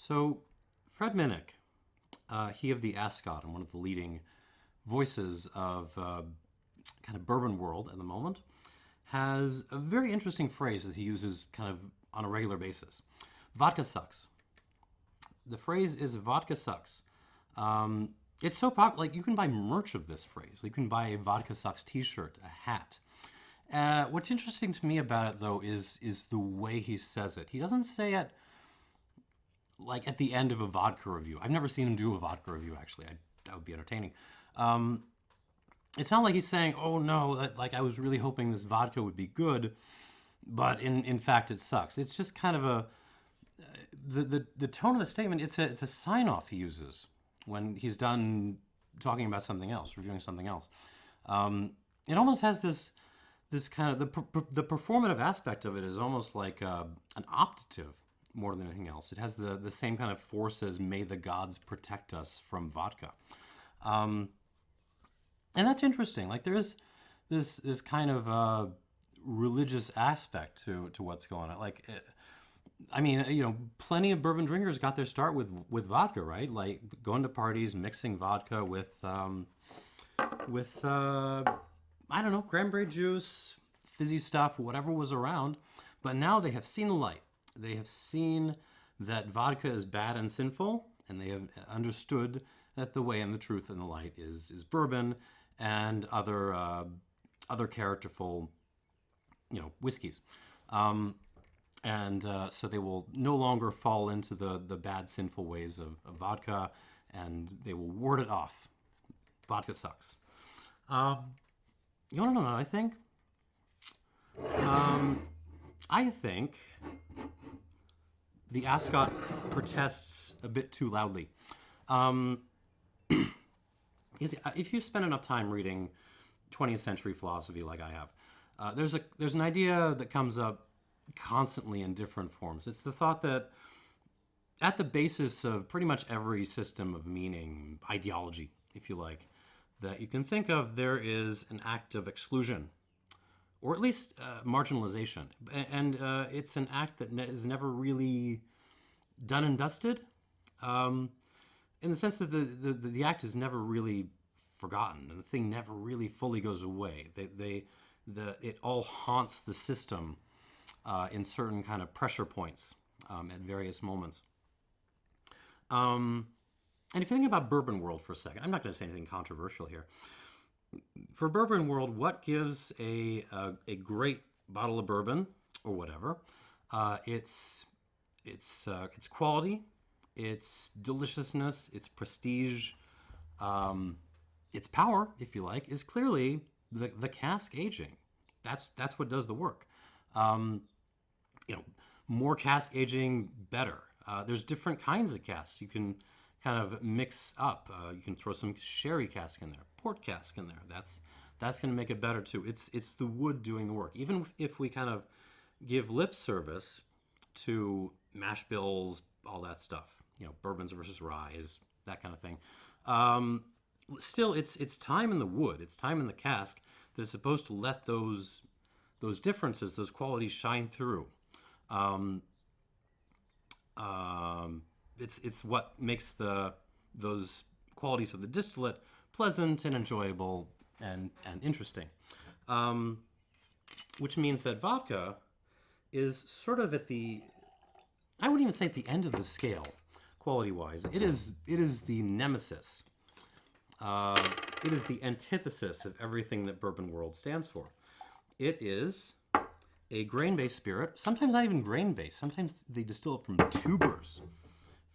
So, Fred Minnick, he of the Ascot and one of the leading voices of kind of bourbon world at the moment, has a very interesting phrase that he uses kind of on a regular basis. Vodka sucks. The phrase is vodka sucks. It's so popular, like you can buy merch of this phrase. You can buy a vodka sucks t-shirt, a hat. What's interesting to me about it, though, is the way he says it. He doesn't say it like at the end of a vodka review. I've never seen him do a vodka review, actually. That would be entertaining. It's not like he's saying, oh no, like I was really hoping this vodka would be good, but in fact it sucks. It's just kind of the tone of the statement, it's a sign-off he uses when he's done talking about something else, reviewing something else. It almost has this kind of, the performative aspect of it is almost like an optative more than anything else. It has the same kind of force as "May the gods protect us" from vodka. And that's interesting. Like there is this kind of religious aspect to what's going on. Like, I mean, plenty of bourbon drinkers got their start with vodka, right? Like going to parties, mixing vodka with I don't know, cranberry juice, fizzy stuff, whatever was around. But now they have seen the light. They have seen that vodka is bad and sinful, and they have understood that the way and the truth and the light is bourbon and other characterful, whiskeys. So they will no longer fall into the bad, sinful ways of vodka, and they will ward it off. Vodka sucks. You want to know what I think? I think the Ascot protests a bit too loudly. If you spend enough time reading 20th century philosophy like I have, there's an idea that comes up constantly in different forms. It's the thought that at the basis of pretty much every system of meaning, ideology, if you like, that you can think of, there is an act of exclusion, or at least marginalization. And it's an act that is never really done and dusted, in the sense that the act is never really forgotten, and the thing never really fully goes away. It all haunts the system in certain kind of pressure points at various moments. And if you think about bourbon world for a second, I'm not going to say anything controversial here. For bourbon world, what gives a great bottle of bourbon or whatever? It's quality, its deliciousness, its prestige, its power, if you like, is clearly the cask aging. That's what does the work. More cask aging, better. There's different kinds of casks you can kind of mix up. You can throw some sherry cask in there, port cask in there. That's going to make it better too. It's the wood doing the work. Even if we kind of give lip service to mash bills, all that stuff, bourbons versus ryes, that kind of thing. Still, it's time in the wood, it's time in the cask that is supposed to let those differences, those qualities shine through. It's what makes those qualities of the distillate pleasant and enjoyable and interesting. Which means that vodka is sort of I wouldn't even say at the end of the scale, quality-wise. It is the nemesis. It is the antithesis of everything that bourbon world stands for. It is a grain-based spirit, sometimes not even grain-based. Sometimes they distill it from tubers,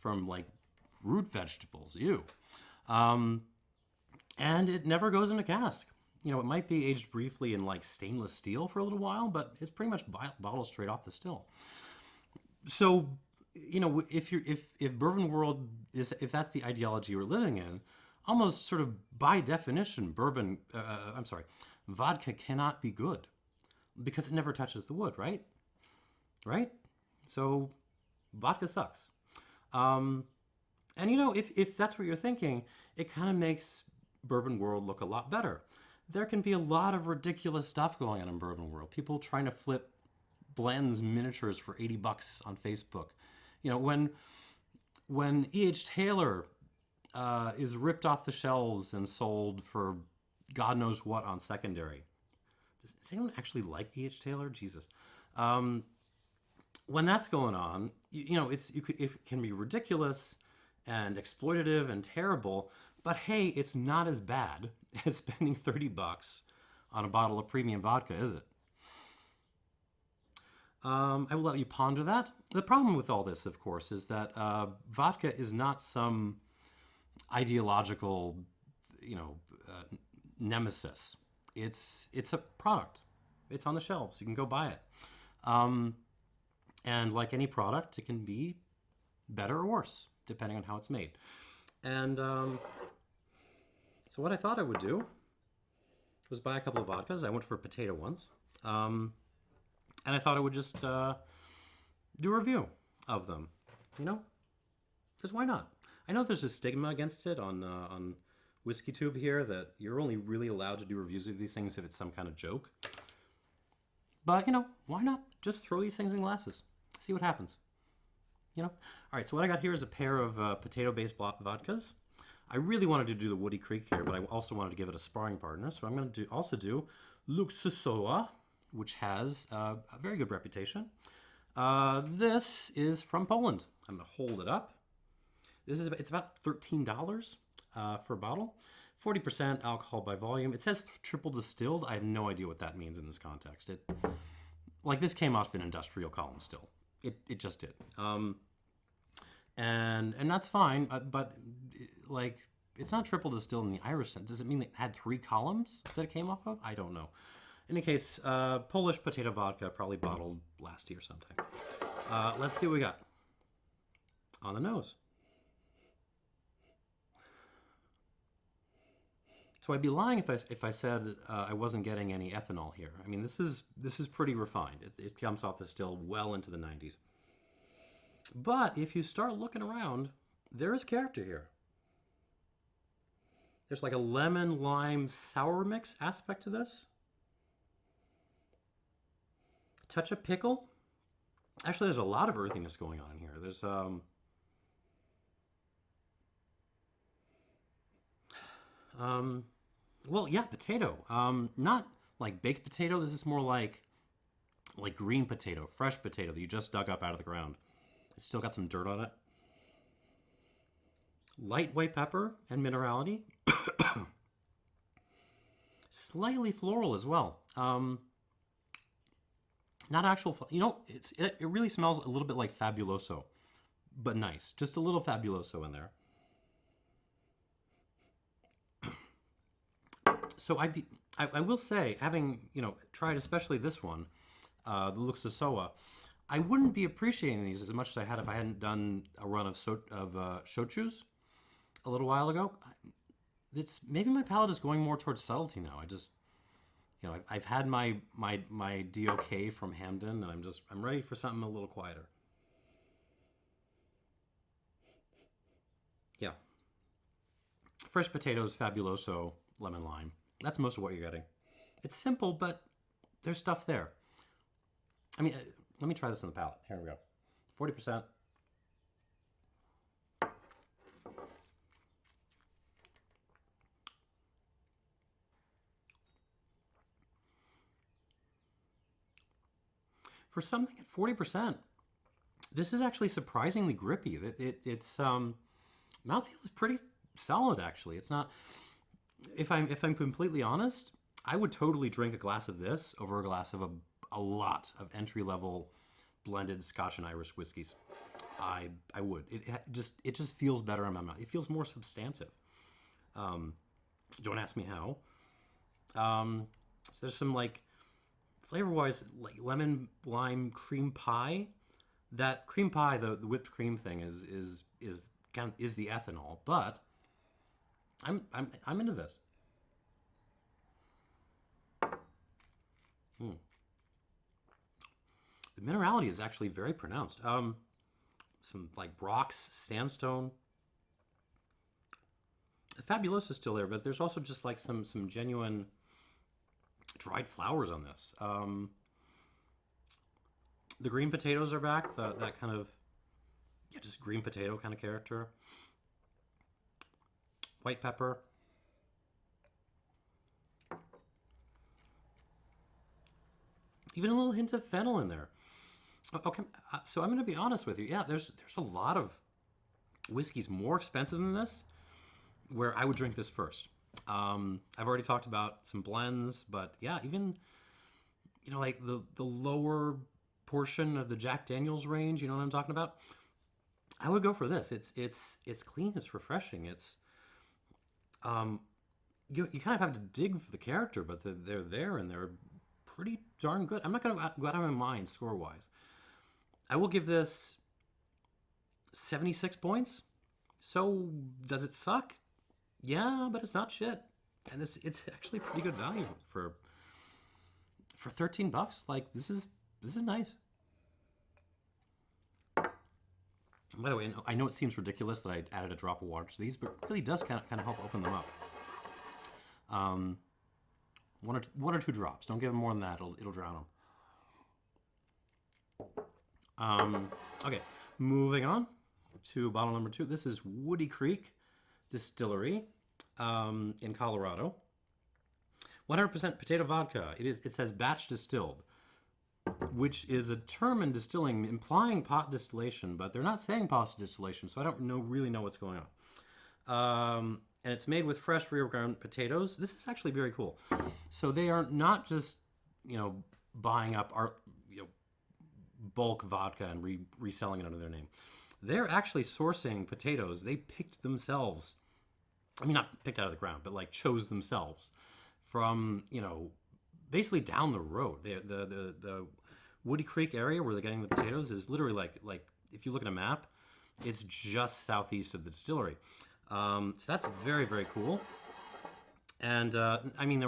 from like root vegetables. Ew. And it never goes in a cask. It might be aged briefly in like stainless steel for a little while, but it's pretty much bottled straight off the still. So, if bourbon world if that's the ideology we're living in, almost sort of by definition, vodka cannot be good because it never touches the wood, right? Right? So, vodka sucks. And if that's what you're thinking, it kind of makes bourbon world look a lot better. There can be a lot of ridiculous stuff going on in bourbon world. People trying to flip blends miniatures for $80 on Facebook. When when E.H. Taylor is ripped off the shelves and sold for God knows what on secondary. Does anyone actually like E.H. Taylor? Jesus. When that's going on, it can be ridiculous and exploitative and terrible, but hey, it's not as bad as spending $30 on a bottle of premium vodka, is it? I will let you ponder that. The problem with all this, of course, is that vodka is not some ideological, nemesis. It's a product. It's on the shelves. You can go buy it. And like any product, it can be better or worse, depending on how it's made. And so what I thought I would do was buy a couple of vodkas. I went for potato ones. And I thought I would just do a review of them, because why not? I know there's a stigma against it on WhiskeyTube here that you're only really allowed to do reviews of these things if it's some kind of joke. But, why not just throw these things in glasses? See what happens. All right, so what I got here is a pair of potato-based vodkas. I really wanted to do the Woody Creek here, but I also wanted to give it a sparring partner. So I'm going to also do Luksusowa, which has a very good reputation. This is from Poland. I'm going to hold it up. It's about $13 for a bottle. 40% alcohol by volume. It says triple distilled. I have no idea what that means in this context. This came off an industrial column still. It just did. And that's fine, but it's not triple distilled in the Irish sense. Does it mean it had 3 columns that it came off of? I don't know. In any case, Polish potato vodka, probably bottled last year sometime. Let's see what we got on the nose. So I'd be lying if I said I wasn't getting any ethanol here. I mean, this is pretty refined. It comes off the still well into the 90s. But if you start looking around, there is character here. There's like a lemon lime sour mix aspect to this. Touch of pickle. Actually, there's a lot of earthiness going on in here. There's potato. Not like baked potato. This is more like green potato, fresh potato that you just dug up out of the ground. It's still got some dirt on it. Light white pepper and minerality. Slightly floral as well. Not actual, it really smells a little bit like Fabuloso, but nice. Just a little Fabuloso in there. So I will say, having tried especially this one, the Luksusowa, I wouldn't be appreciating these as much as I had if I hadn't done a run of shochus a little while ago. Maybe my palate is going more towards subtlety now. I've had my DOK from Hamden, and I'm ready for something a little quieter. Yeah. Fresh potatoes, Fabuloso, lemon lime. That's most of what you're getting. It's simple, but there's stuff there. I mean, let me try this on the palate. Here we go. 40%. For something at 40%, this is actually surprisingly grippy. Its mouthfeel is pretty solid, actually. It's not. If I'm completely honest, I would totally drink a glass of this over a glass of a lot of entry-level blended Scotch and Irish whiskeys. I would. It just feels better in my mouth. It feels more substantive. Don't ask me how. So there's some flavor-wise, lemon lime cream pie. That cream pie, the whipped cream thing is the ethanol, but I'm into this. The minerality is actually very pronounced. Some rocks, sandstone. The Fabuloso is still there, but there's also just some genuine dried flowers on this. The green potatoes are back. That kind of just green potato kind of character. White pepper. Even a little hint of fennel in there. Okay, so I'm going to be honest with you. Yeah, there's a lot of whiskeys more expensive than this where I would drink this first. I've already talked about some blends, but yeah, even, you know, like the lower portion of the Jack Daniels range, you know what I'm talking about? I would go for this. It's clean, it's refreshing. It's you kind of have to dig for the character, but they're there and they're pretty darn good. I'm not going to go out of my mind score-wise. I will give this 76 points. So, does it suck? Yeah, but it's not shit. And it's actually pretty good value for $13. Like, this is nice. By the way, I know it seems ridiculous that I added a drop of water to these, but it really does kind of help open them up. One or two drops. Don't give them more than that. It'll drown them. Okay, moving on to bottle number 2. This is Woody Creek Distillery in Colorado. 100% potato vodka. It says batch distilled, which is a term in distilling implying pot distillation, but they're not saying pot distillation, so I don't really know what's going on. And it's made with fresh rear-ground potatoes. This is actually very cool. So they are not just, you know, buying up our, you know, bulk vodka and reselling it under their name. They're actually sourcing potatoes they picked themselves. I mean, not picked out of the ground, but like chose themselves from, you know, basically down the road. The Woody Creek area where they're getting the potatoes is literally like if you look at a map, it's just southeast of the distillery. So that's very, very cool. And I mean,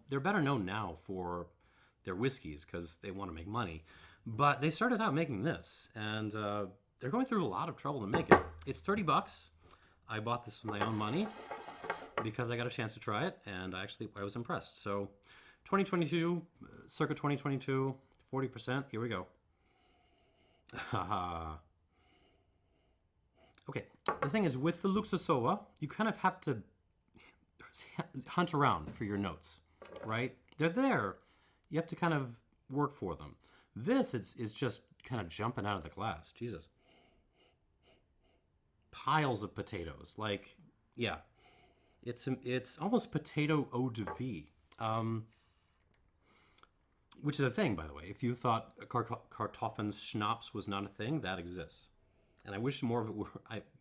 they're better known now for their whiskeys because they want to make money. But they started out making this, and they're going through a lot of trouble to make it. It's $30. I bought this with my own money because I got a chance to try it, and I was impressed. So 2022, circa 2022, 40%. Here we go. Okay, the thing is, with the Luksusowa, you kind of have to hunt around for your notes, right? They're there. You have to kind of work for them. This is just kind of jumping out of the glass. Jesus. Piles of potatoes. Like, yeah. It's almost potato eau de vie. Which is a thing, by the way. If you thought Kartoffeln schnapps was not a thing, that exists. And I wish more of it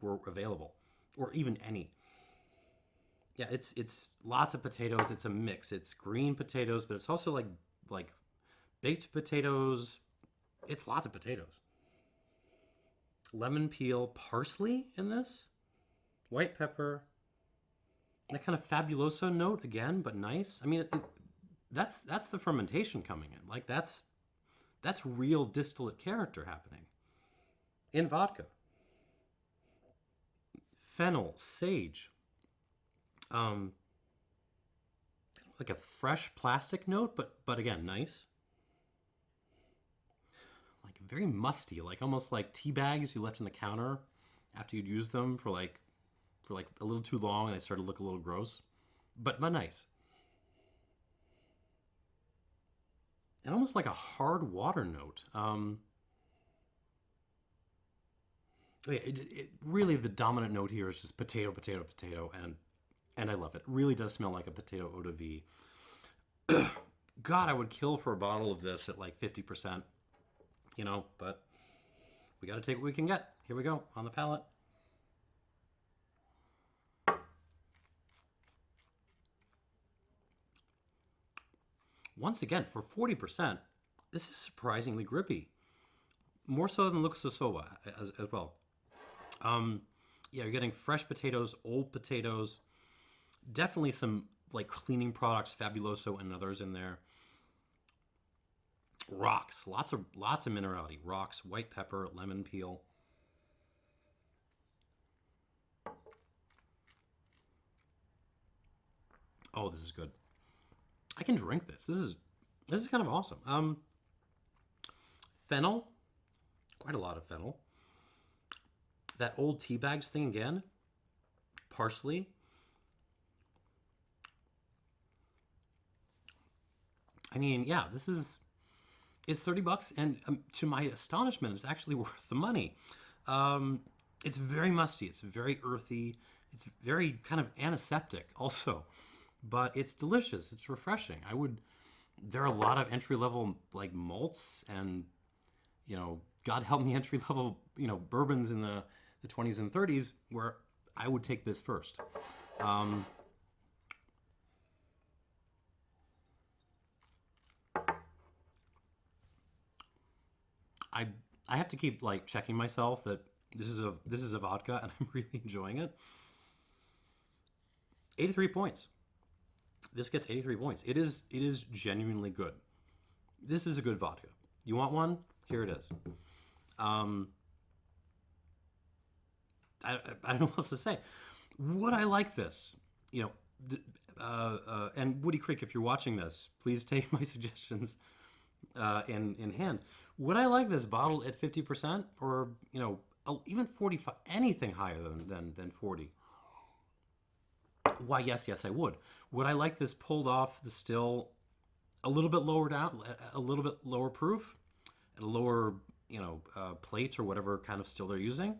were available, or even any. Yeah, it's lots of potatoes. It's a mix. It's green potatoes, but it's also like baked potatoes. It's lots of potatoes. Lemon peel, parsley in this, white pepper. That kind of fabuloso note again, but nice. I mean, that's the fermentation coming in. Like that's real distillate character happening in vodka. Fennel, sage, like a fresh plastic note, but again, nice. Like very musty, like almost like tea bags you left on the counter after you'd used them for like a little too long and they started to look a little gross, but nice. And almost like a hard water note. It really, the dominant note here is just potato, potato, potato, and I love it. It really does smell like a potato eau de vie. God, I would kill for a bottle of this at like 50%, you know, but we got to take what we can get. Here we go, on the palate. Once again, for 40%, this is surprisingly grippy. More so than Luksusowa as well. Yeah, you're getting fresh potatoes, old potatoes, definitely some like cleaning products, Fabuloso and others in there. Rocks, lots of minerality. Rocks, white pepper, lemon peel. Oh, this is good. I can drink this. This is kind of awesome. Fennel, quite a lot of fennel. That old tea bags thing again. Parsley. I mean, yeah, it's $30, and to my astonishment, it's actually worth the money. It's very musty. It's very earthy. It's very kind of antiseptic also, but it's delicious. It's refreshing. There are a lot of entry level like malts and, God help me, entry level, bourbons in the 20s and 30s where I would take this first. I have to keep like checking myself that this is a vodka and I'm really enjoying it. 83 points. This gets 83 points. It is genuinely good. This is a good vodka. You want one? Here it is. I don't know what else to say. Would I like this? And Woody Creek, if you're watching this, please take my suggestions in hand. Would I like this bottle at 50%, or even 45? Anything higher than 40? Why, yes, I would. Would I like this pulled off the still a little bit lower down, a little bit lower proof, at a lower plate or whatever kind of still they're using?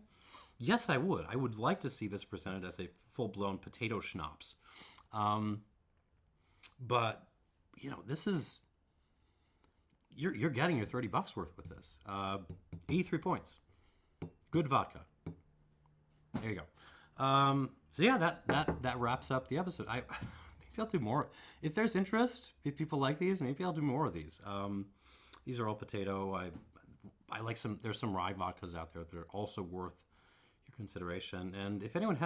Yes, I would. I would like to see this presented as a full-blown potato schnapps. But this is. You're getting your $30 worth with this. 83 points. Good vodka. There you go. So yeah, that wraps up the episode. Maybe I'll do more if there's interest. If people like these, maybe I'll do more of these. These are all potato. I like some. There's some rye vodkas out there that are also worth your consideration. And if anyone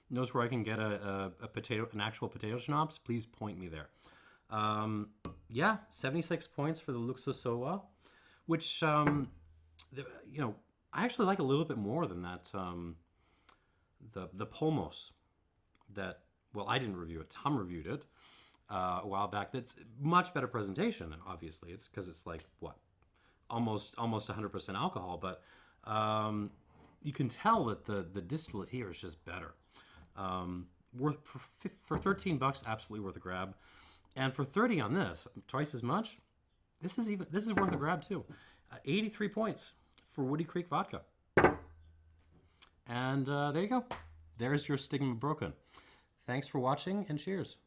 knows where I can get an actual potato schnapps, please point me there. Yeah, 76 points for the Luksusowa, which, I actually like a little bit more than that, the Polmos that, well, I didn't review it. Tom reviewed it a while back. That's much better presentation, obviously. It's because it's like, what, almost 100% alcohol, but you can tell that the distillate here is just better. Worth for $13, absolutely worth a grab. And for 30 on this, twice as much, this is worth a grab too. 83 points for Woody Creek Vodka. And there you go. There's your stigma broken. Thanks for watching, and cheers.